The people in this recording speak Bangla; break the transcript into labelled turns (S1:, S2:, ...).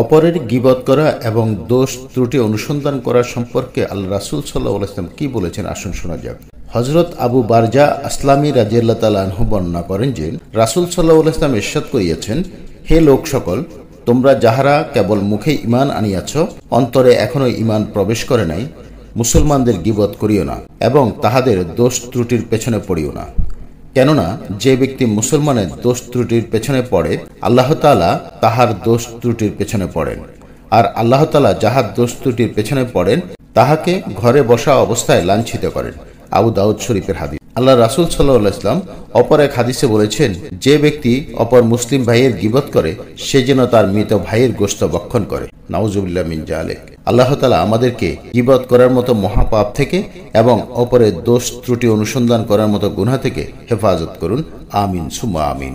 S1: অপরের গীবত করা এবং দোষ ত্রুটি অনুসন্ধান করা সম্পর্কে আল্লাহ রাসূল সাল্লাল্লাহু আলাইহি ওয়াসাল্লাম কি বলেছেন আসুন শোনা যাক। হযরত আবু বারজা আসলামী রাদিয়াল্লাহু তাআলা আনহু বর্ণনা করেন যে রাসূল সাল্লাল্লাহু আলাইহি ওয়াসাল্লাম ইরশাদ করিয়াছেন, হে লোক সকল, তোমরা যাহারা কেবল মুখে ঈমান আনিয়াছ, অন্তরে এখনো ঈমান প্রবেশ করে নাই, মুসলমানদের গীবত করিও না এবং তাহাদের দোষ ত্রুটির পেছনে পড়িও না। কেননা যে ব্যক্তি মুসলমানের দোষ ত্রুটির পেছনে পড়ে, আল্লাহ তাআলা তাহার দোষ ত্রুটির পেছনে পড়েন, আর আল্লাহ তাআলা যাহার দোষ ত্রুটির পেছনে পড়েন তাহাকে ঘরে বসা অবস্থায় লাঞ্ছিত করেন। আবু দাউদ শরীফের হাদিস। আল্লাহ রাসূল সাল্লাল্লাহু আলাইহি ওয়াসাল্লাম অপর এক হাদিসে বলেছেন, যে ব্যক্তি অপর মুসলিম ভাইয়ের গীবত করে সে যেন তার মৃত ভাইয়ের গোশত ভক্ষণ করে। নাউজুবিল্লাহ মিন জালিক। আল্লাহ তাআলা আমাদেরকে গীবত করার মতো মহাপাপ থেকে এবং অপরের দোষ ত্রুটি অনুসন্ধান করার মতো গুনাহ থেকে হেফাজত করুন। আমিন সুম্মা আমিন।